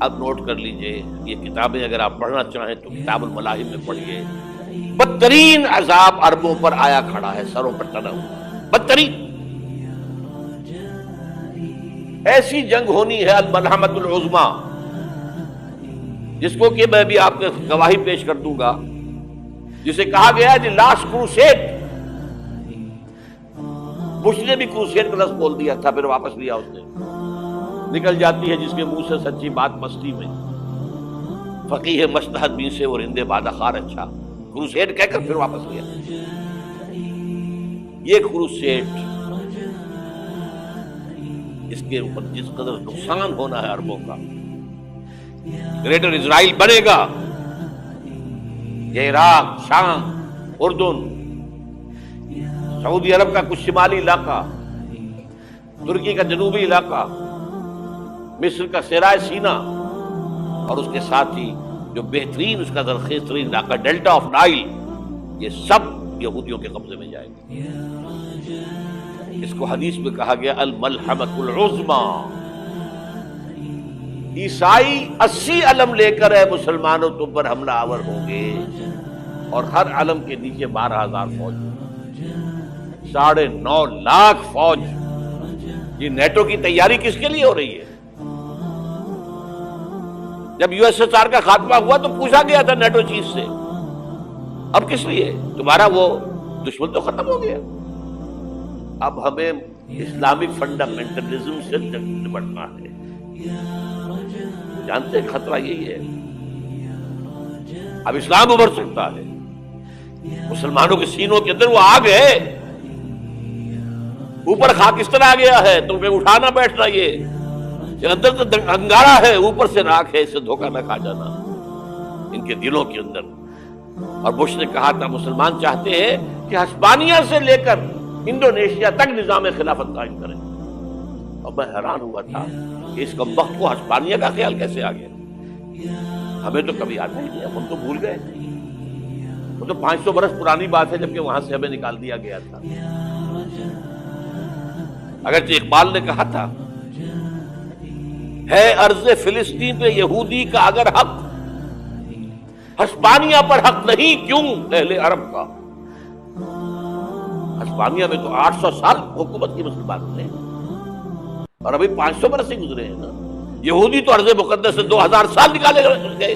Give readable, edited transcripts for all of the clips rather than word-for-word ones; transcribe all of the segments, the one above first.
اب نوٹ کر لیجئے، یہ کتابیں اگر آپ پڑھنا چاہیں تو کتاب الملاحم میں پڑھیے. بدترین عذاب عربوں پر آیا کھڑا ہے، سروں پر ٹنا ہوا، بدترین. ایسی جنگ ہونی ہے الملحمۃ العظمیٰ، جس کو کہ میں بھی آپ کو گواہی پیش کر دوں گا، جسے کہا گیا ہے دی لاسٹ کروسیڈ. بش نے بھی کروسیڈ کا لفظ بول دیا تھا، پھر واپس لیا اس نے. نکل جاتی ہے جس کے منہ سے سچی بات مستی میں. فقیہ مجتہد بین سے اور ہندے بادہ خار اچھا، کروسیڈ کہہ کر پھر واپس لیا. یہ کروسیڈ، اس کے اوپر جس قدر نقصان ہونا ہے عربوں کا. گریٹر اسرائیل بنے گا، یہ عراق، شام، اردن، سعودی عرب کا کچھ شمالی علاقہ، ترکی کا جنوبی علاقہ، مصر کا صحرائے سینا، اور اس کے ساتھ ہی جو بہترین اس کا زرخیز ترین علاقہ ڈیلٹا آف نائل، یہ سب یہودیوں کے قبضے میں جائے گا. اس کو حدیث میں کہا گیا الملحمۃ العظمیٰ. عیسائی 80 علم لے کر ہے مسلمانوں تم پر حملہ آور ہوں گے، اور ہر علم کے نیچے 12,000 فوج، 9.5 لاکھ فوج. یہ نیٹو کی تیاری کس کے لیے ہو رہی ہے؟ جب یو ایس ایس آر کا خاتمہ ہوا تو پوچھا گیا تھا نیٹو چیف سے، اب کس لیے؟ تمہارا وہ دشمن تو ختم ہو گیا، اب ہمیں اسلامک فنڈامنٹلزم سے نمٹنا ہے. جانتے ہیں خطرہ یہی ہے. اب اسلام ابھر سکتا ہے، مسلمانوں کے سینوں کے اندر وہ آگ ہے، اوپر خاکستر آ گیا ہے، تمہیں اٹھانا بیٹھنا، یہ اندر تو انگارہ ہے، اوپر سے راکھ ہے، اسے دھوکہ نہ کھا جانا ان کے دلوں کے اندر. اور بش نے کہا تھا مسلمان چاہتے ہیں کہ ہسپانیہ سے لے کر انڈونیشیا تک نظام خلافت قائم کریں. اور میں حیران ہوا تھا کہ اس کمبخت کو ہسپانیہ کا خیال کیسے آ گیا. ہمیں تو کبھی آتا ہی نہیں، ہم تو بھول گئے. وہ تو 500 برس پرانی بات ہے، جبکہ وہاں سے ہمیں نکال دیا گیا تھا. اگرچہ اقبال نے کہا تھا ہے ارض فلسطین پہ یہودی کا اگر حق، ہسپانیہ پر حق نہیں کیوں اہل عرب کا. ہسپانیہ میں تو 800 سال حکومت کی مسلمانوں نے، اور ابھی 500 برس سے گزرے ہیں نا. یہودی تو ارض مقدس سے 2000 سال نکالے گئے.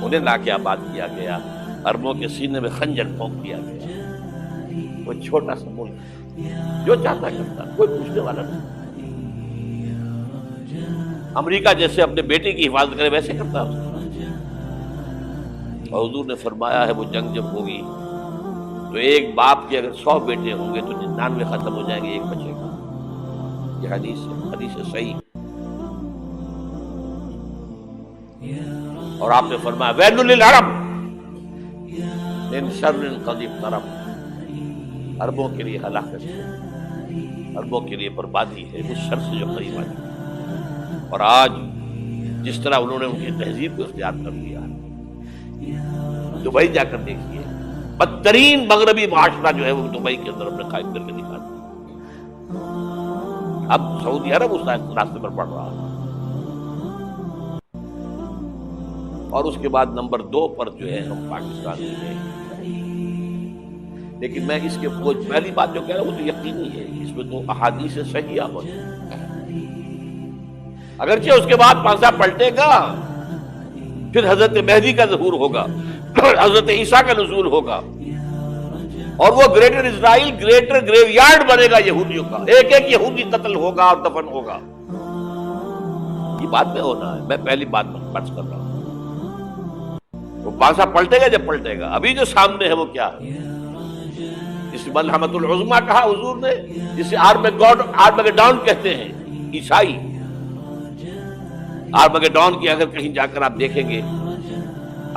انہیں لا کے آباد کیا گیا، عربوں کے سینے میں خنجر پھونک دیا گیا. وہ چھوٹا سا ملک جو چاہتا کرتا، کوئی پوچھنے والا نہیں. امریکہ جیسے اپنے بیٹے کی حفاظت کرے ویسے کرتا. اور حضور نے فرمایا ہے وہ جنگ جب ہوگی تو ایک باپ کے اگر 100 بیٹے ہوں گے تو 99 ختم ہو جائیں گے، ایک بچے گا. یہ حدیث ہے صحیح. اور آپ نے فرمایا ویل للعرب من شر قد اقترب، عربوں کے لیے ہلاکت ہے، عربوں کے لیے بربادی ہے اس شر سے جو قریب آ جائے. اور آج جس طرح انہوں نے ان کی تہذیب کو اختیار کر لیا، دبئی جا کر دیکھیے، بدترین مغربی معاشرہ جو ہے وہ دبئی کے اندر اپنے قائم کر کے دکھا دیا. اب سعودی عرب اس راستے پر بڑھ رہا ہے. اور اس کے بعد نمبر 2 پر جو ہے ہم پاکستان ہیں. لیکن میں اس کے وہ پہلی بات جو کہہ رہا ہوں وہ تو یقینی ہے، اس میں تو احادیث صحیحہ موجود. اگرچہ اس کے بعد پانسا پلٹے گا، پھر حضرت مہدی کا ظہور ہوگا، حضرت عیسیٰ کا نزول ہوگا، اور وہ گریٹر اسرائیل گریٹر گریو یارڈ بنے گا یہودیوں کا. ایک ایک یہودی قتل ہوگا اور دفن ہوگا. یہ بات میں ہونا ہے، میں پہلی بات فرض کر رہا ہوں. وہ پانسا پلٹے گا جب پلٹے گا. ابھی جو سامنے ہے وہ کیا ہے؟ اس ملحمۃ العظمیٰ کہا حضور نے، جسے آرمگیڈون کہتے ہیں عیسائی. آرمگیڈون کی اگر کہیں جا کر آپ دیکھیں گے،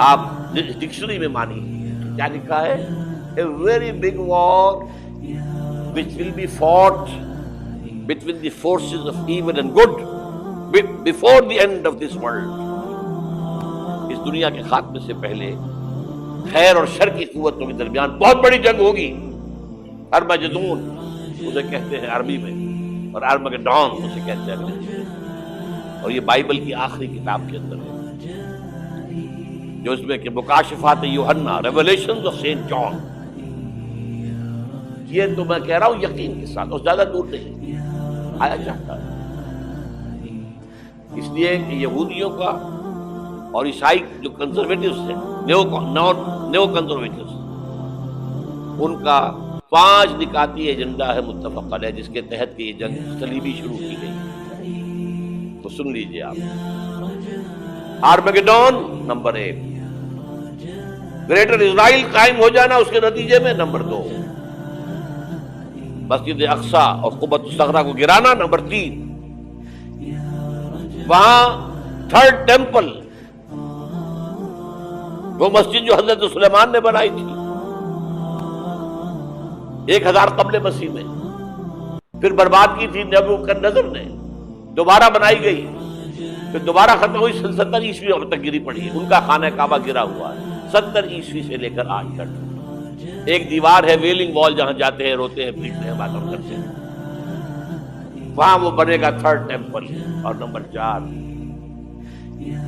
آپ ڈکشنری میں مانی کیا لکھا ہے؟ A very big war which will be fought between the forces of evil and good before the end of this world. اس دنیا کے خاتمے سے پہلے خیر اور شر کی قوتوں کے درمیان بہت بڑی جنگ ہوگی. ارمجدون اسے کہتے ہیں عربی میں، اور آرمگیڈون اسے کہتے ہیں انگریزی میں. اور یہ بائبل کی آخری کتاب کے اندر ہے، جو اس میں کہ مکاشفات یوحنا، ریولیشنز آف سینٹ جان، یہ تو میں کہہ رہا ہوں یقین کے ساتھ، اور زیادہ دور نہیں آیا چاہتا ہے، اس لیے کہ یہودیوں کا اور عیسائی جو کنزرویٹوز ہیں، نیو کنزرویٹوز، ان کا 5 نکاتی ایجنڈا ہے متفق علیہ، جس کے تحت کہ یہ جنگ صلیبی شروع کی گئی۔ تو سن لیجئے آپ، آرمیگیڈون نمبر 1، گریٹر اسرائیل قائم ہو جانا اس کے نتیجے میں نمبر 2، مسجد اقصی اور قبۃ الصخرہ کو گرانا نمبر 3، وہاں 3rd ٹیمپل، وہ مسجد جو حضرت سلیمان نے بنائی تھی 1000 قبل مسیح میں، پھر برباد کی تھی نبوکدنضر نے، دوبارہ بنائی گئی، پھر دوبارہ ختم ہوئی 70 عیسوی تک گری پڑی ہے، ان کا خانہ کعبہ گرا ہوا ہے 70 عیسوی سے لے کر آج تک۔ ایک دیوار ہے ویلنگ وال، جہاں جاتے ہیں، روتے ہیں، پیٹتے ہیں، باتیں کرتے ہیں، وہاں وہ بنے گا 3rd ٹیمپل۔ اور نمبر 4،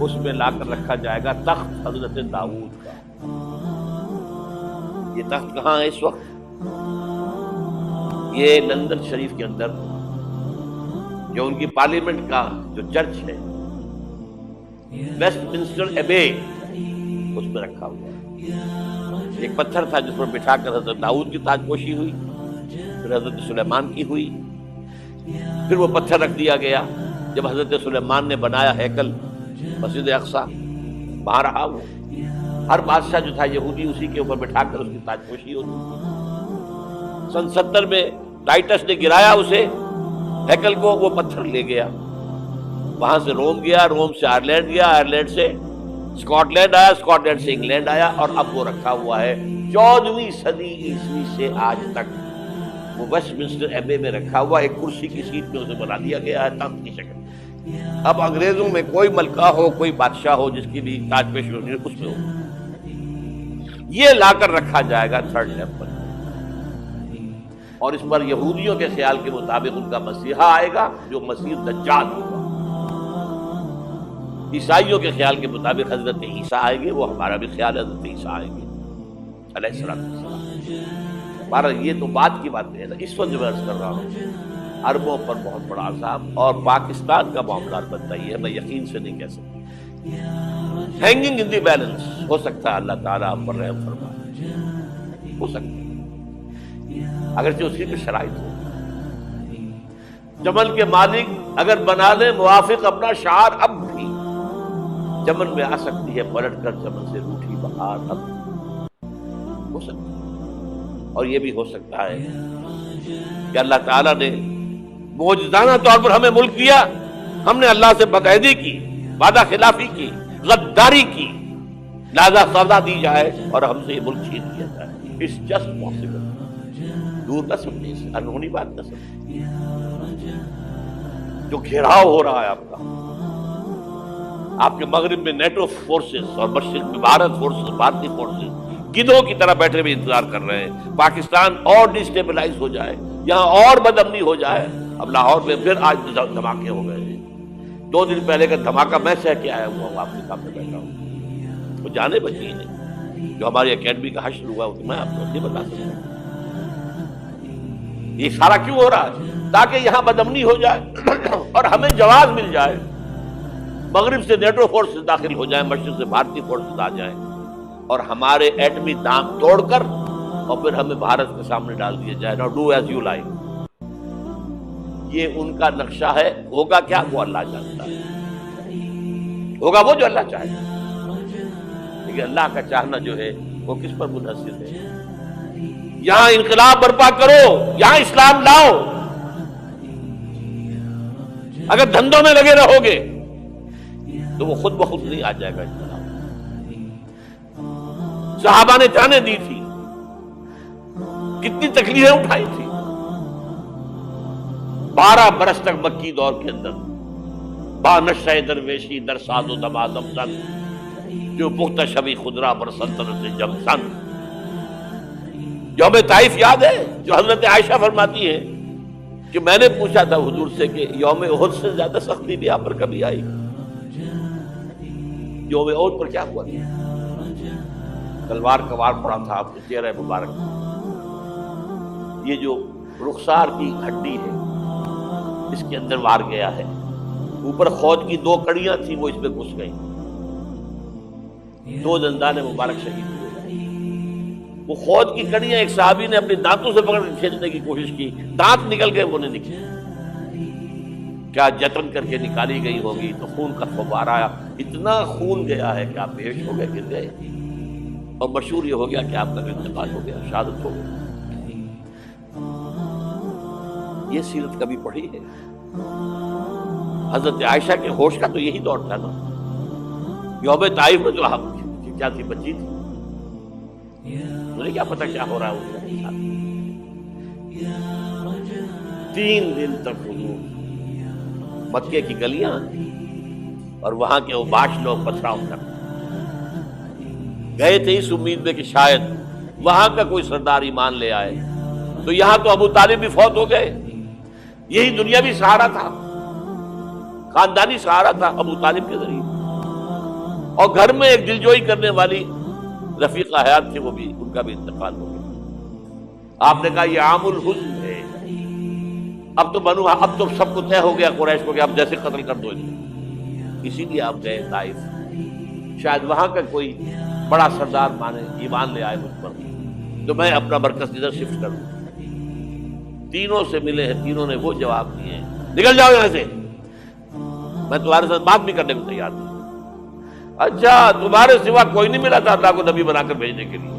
اس میں لا کر رکھا جائے گا تخت حضرت داؤد کا۔ یہ تخت کہاں ہے اس وقت؟ یہ لندن شریف کے اندر جو ان کی پارلیمنٹ کا جو چرچ ہے، ویسٹ منسٹر ایبے، اس میں رکھا ہوا ہے۔ ایک پتھر تھا جس پر بٹھا کر حضرت داؤد کی تاج پوشی ہوئی، پھر حضرت سلیمان کی ہوئی، پھر وہ پتھر رکھ دیا گیا جب حضرت سلیمان نے بنایا ہیکل مسجد اقصی، وہاں رہا وہ۔ ہر بادشاہ جو تھا یہودی اسی کے اوپر بٹھا کر اس کی تاج پوشی ہوتی۔ سن 70 میں ٹائٹس نے گرایا اسے، ہیکل کو، وہ پتھر لے گیا، وہاں سے روم گیا، روم سے آئرلینڈ گیا، آئرلینڈ سے اسکاٹ لینڈ آیا، اسکاٹ لینڈ سے انگلینڈ آیا، اور اب وہ رکھا ہوا ہے 14ویں صدی عیسوی سے آج تک۔ وہ ویسٹ منسٹر ایبے میں رکھا ہوا، ایک کرسی کی سیٹ میں اسے بنا دیا گیا ہے تخت کی شکل۔ اب انگریزوں میں کوئی ملکہ ہو، کوئی بادشاہ ہو جس کی بھی تاج پوشی ہونی ہے، اس میں ہو، یہ لا کر رکھا جائے گا 3rd ٹیمپل۔ اور اس پر یہودیوں کے خیال کے مطابق ان کا مسیحا آئے گا جو مسیح دجال ہوگا، عیسائیوں کے خیال کے مطابق حضرت عیسیٰ آئیں گے، وہ ہمارا بھی خیال ہے حضرت عیسیٰ آئیں گے علیہ السلام۔ ہمارا یہ تو بعد کی باتیں ہیں نا، اس وقت جو میں عرض کر رہا ہوں عربوں پر بہت بڑا عذاب، اور پاکستان کا معاملات بنتا ہی ہے، میں یقین سے نہیں کہہ سکتا، ہینگنگ ان دی بیلنس، ہو سکتا ہے اللہ تعالیٰ ہم پر رحم فرمائے، ہو سکتا ہے، اگرچہ اس کی بھی شرائط ہو۔ چمن کے مالک اگر بنا لیں موافق اپنا شعار، اب بھی چمن میں آ سکتی ہے پلٹ کر چمن سے روٹھی بہار، اب ہو سکتا ہے۔ اور یہ بھی ہو سکتا ہے کہ اللہ تعالیٰ نے معجزانہ طور پر ہمیں ملک دیا، ہم نے اللہ سے بدعہدی کی، وعدہ خلافی کی، غداری کی، لہذا سزا دی جائے اور ہم سے یہ ملک چھین لیا جائے۔ اٹس جسٹ پاسبل، دور نہ سمجھے، اسے انہونی بات نہ سمجھے۔ جو گھیراؤ ہو رہا ہے آپ کا، آپ کے مغرب میں نیٹو فورسز اور مشرق میں بھارت فورسز، بھارتی فورسز گدھوں کی طرح بیٹھے ہوئے انتظار کر رہے ہیں پاکستان اور ڈسٹیبلائز ہو جائے، یہاں اور بدامنی ہو جائے۔ اب لاہور میں پھر آج دھماکے ہو گئے ہیں، 2 دن پہلے کا دھماکہ میں سہ کے آیا ہوا ہوں، آپ کے سامنے بیٹھا ہوں، وہ جانے بچی نہیں، جو ہماری اکیڈمی کا حشر ہوا تو میں آپ کو نہیں بتا سکتا۔ یہ سارا کیوں ہو رہا ہے؟ تاکہ یہاں بدامنی ہو جائے اور ہمیں جواز مل جائے، مغرب سے نیٹو فورسز داخل ہو جائیں، مشرق سے بھارتی فورسز آ جائیں، اور ہمارے ایٹمی دام توڑ کر اور پھر ہمیں بھارت کے سامنے ڈال دیا جائے۔ نا ڈو ایز یو لائک، یہ ان کا نقشہ ہے۔ ہوگا کیا وہ اللہ جانتا ہے، ہوگا وہ جو اللہ چاہے، لیکن اللہ کا چاہنا جو ہے وہ کس پر منحصر ہے؟ یہاں انقلاب برپا کرو، یہاں اسلام لاؤ، اگر دھندوں میں لگے رہو گے تو وہ خود بخود نہیں آ جائے گا انقلاب۔ صحابہ نے جانیں دی تھی، کتنی تکلیفیں اٹھائی تھی، 12 برس تک مکی دور کے اندر با نشہ درویشی در ساز و دمادم سن، جو پختہ شبی خدرا پر سلطنت جم سن۔ یوم طائف یاد ہے جو حضرت عائشہ فرماتی ہے کہ کہ میں نے پوچھا تھا حضور سے کہ یوم احد سے زیادہ سختی بھی آپ پر کبھی آئی؟ یوم احد پر کیا ہوا تھا؟ تلوار کا وار پڑا تھا آپ کے چہرہ مبارک، یہ جو رخسار کی ہڈی ہے اس کے اندر وار گیا ہے، اوپر خود کی 2 کڑیاں تھیں وہ اس میں گھس گئی، 2 دندان مبارک شہید ہوئے۔ وہ خود کی کڑیاں ایک صحابی نے اپنے دانتوں سے پکڑ کے کھینچنے کی کوشش کی، دانت نکل گئے، وہ نہیں نکلے، کیا جتن کر کے نکالی گئی ہوگی، تو خون کا فوارہ آیا، اتنا خون گیا ہے کہ آپ بےہوش ہو گئے، گر گئے، اور مشہور یہ ہو گیا کہ آپ کا انتقال ہو گیا، شہادت ہو گئی۔ یہ سیرت کبھی پڑھی ہے؟ حضرت عائشہ کے ہوش کا تو یہی دور تھا نا، یوم طائف میں جو آپ کیا تھی، بچی تھی، مجھے کیا پتا کیا ہو رہا ہے اس کے ساتھ۔ 3 دن تک حضور مکے کی گلیاں اور وہاں کے اوباش لوگ پتھراؤ کر گئے تھے اس امید میں کہ شاید وہاں کا کوئی سردار ایمان لے آئے، تو یہاں تو ابو طالب بھی فوت ہو گئے، یہی دنیاوی سہارا تھا، خاندانی سہارا تھا ابو طالب کے ذریعے، اور گھر میں ایک دلجوئی کرنے والی رفیقہ حیات تھی، وہ بھی، ان کا بھی انتقال ہو گیا۔ آپ نے کہا یہ عام الحزن ہے، اب تو سب کو طے ہو گیا قریش کو کہ اب جیسے قتل کر دو، اسی لیے آپ گئے طائف، شاید وہاں کا کوئی بڑا سردار مانے ایمان لے آئے مجھ پر، تو میں اپنا مرکز ادھر شفٹ کروں۔ تینوں سے ملے ہیں، تینوں نے وہ جواب دیے ہیں، نکل جاؤ یہاں سے، میں تمہارے ساتھ بات بھی کرنے کو تیار نہیں۔ اچھا، تمہارے سوا کوئی نہیں ملا تھا اللہ کو نبی بنا کر بھیجنے کے لیے؟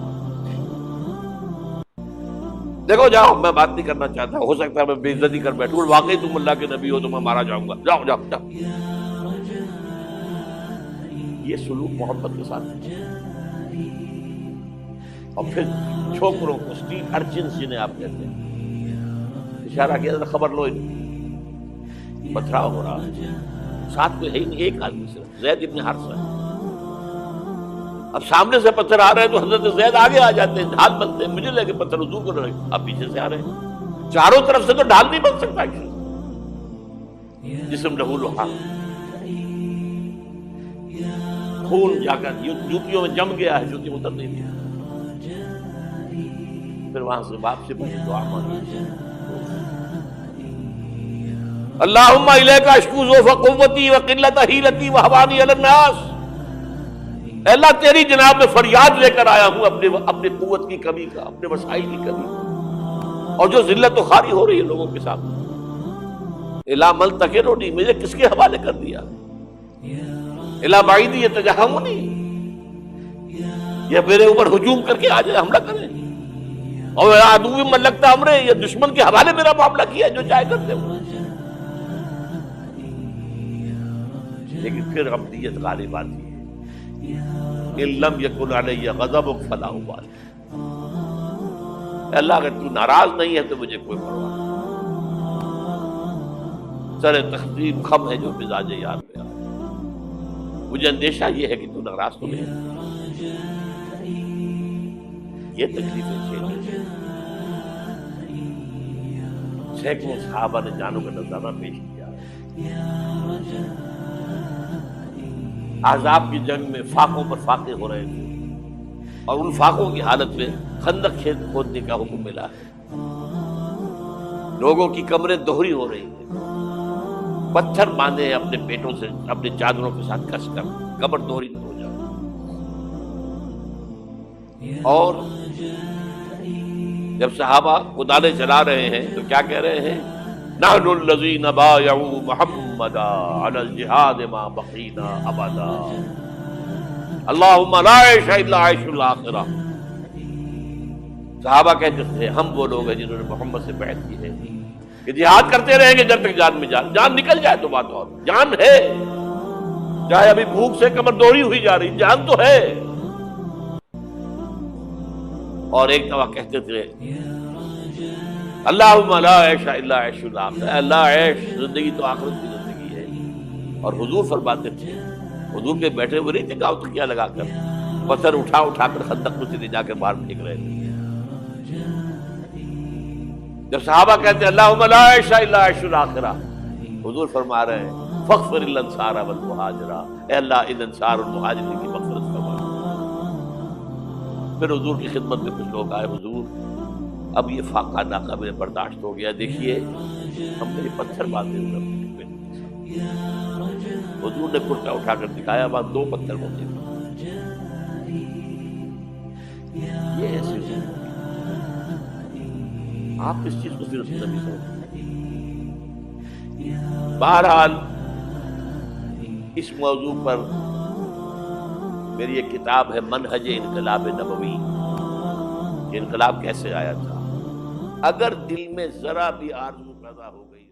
دیکھو جاؤ، میں بات نہیں کرنا چاہتا، ہو سکتا ہے میں بے عزتی کر بیٹھوں، واقعی تم اللہ کے نبی ہو تو میں مارا جاؤں گا، جاؤ جاؤ جاؤ۔ یہ سلوک محبت کے ساتھ ہے۔ اور پھر چھوکروں کو، اسٹریٹ ارچنز جنہیں آپ کہتے ہیں، اشارہ کیا، خبر لو، پتھراؤ ہو رہا ہے، ساتھ کوئی ہے ہی نہیں، ایک آدمی صرف زید ابن حارثہ۔ اب سامنے سے پتھر آ رہے ہیں تو حضرت زید آگے آ جاتے ہیں، ڈھال بنتے ہیں، مجھے لگے پتھر حضور کو رہے، اب پیچھے سے آ رہے ہیں، چاروں طرف سے تو ڈھال نہیں بن سکتا، جسم لہو لہا، خون جا کر جوتیوں میں جم گیا ہے، جوتی اتر نہیں دیا۔ پھر وہاں سے واپسی پر دعا مانگی، اللہم الیک اشکو ضعف قوتی وقلت حیلتی وہوانی علی الناس، اے اللہ تیری جناب میں فریاد لے کر آیا ہوں اپنے قوت کی کمی کا، اپنے وسائل کی کمی، اور جو ذلت و خواری ہو رہی ہے لوگوں کے ساتھ، الا ملتقرنی، مجھے کس کے حوالے کر دیا، الا بعیدی یتجہمنی، یہ میرے اوپر ہجوم کر کے آ جائے، حملہ کرے، اور عدو من لگتا امرے، یہ دشمن کے حوالے میرا معاملہ کیا، جو چاہے کرتے ہو۔ لیکن پھر عبدیت غالب آتی ہے، ان لم یکن علی غضبک فلا ابالی، اللہ اگر تو ناراض نہیں ہے تو مجھے کوئی پرواہ نہیں، سر تخدیر خم ہے جو مزاج یار میں، مجھے اندیشہ یہ ہے کہ تو ناراض تو نہیں۔ یہ تکلیفیں جھیلی، سینکڑوں صحابہ نے جانوں کا نذرانہ پیش کیا، احزاب کی جنگ میں فاقوں پر فاقے ہو رہے تھے، اور ان فاقوں کی حالت میں خندق کھودنے کا حکم ملا ہے، لوگوں کی کمریں دوہری ہو رہی ہیں، پتھر باندھے ہیں اپنے پیٹوں سے، اپنے چادروں کے ساتھ کس کر کمر دوہری نہ ہو جائے، اور جب صحابہ کدالیں چلا رہے ہیں تو کیا کہہ رہے ہیں، نحن الذین بایعوا محمدا علی الجہاد ما بقینا ابدا، اللہم لا عیش الا عیش الاخرہ۔ صحابہ کہتے تھے ہم وہ لوگ ہیں جنہوں نے محمد سے بیعت کی ہے کہ جہاد کرتے رہیں گے جب تک جان میں جان نکل جائے تو بات اور، جان ہے، چاہے ابھی بھوک سے کمر دوڑی ہوئی جا رہی، جان تو ہے۔ اور ایک دفعہ کہتے تھے اللہم لا عیش الا عیش الاخرہ، اللہ عیش، زندگی تو آخرت کی زندگی ہے۔ اور حضور فرماتے تھے، حضور کے بیٹھے ہوئے نہیں تھے گاؤں تک کیا لگا کر، پتھر اٹھا اٹھا کر خندق میں سے لے جا کر باہر پھینک رہے تھے۔ جب صحابہ کہتے ہیں اللہم لا عیش الا عیش الاخرہ، حضور فرما رہے ہیں فاغفر للانصار والمہاجرہ، اے اللہ ان انصار اور مہاجرین کی مغفرت فرما۔ پھر حضور کی خدمت میں کچھ لوگ آئے، حضور اب یہ فاقہ ناقابل برداشت ہو گیا، دیکھیے ہم نے یہ پتھر باندھے ہوئے۔ حضور نے کرتا اٹھا کر دکھایا، وہاں 2 پتھر ہوتے تھے۔ یہ ایسے آپ اس چیز کو صرف نہیں سمجھتے۔ بہرحال اس موضوع پر میری ایک کتاب ہے منہج انقلاب نبوی، کہ انقلاب کیسے آیا تھا۔ اگر دل میں ذرا بھی آرزو پیدا ہو گئی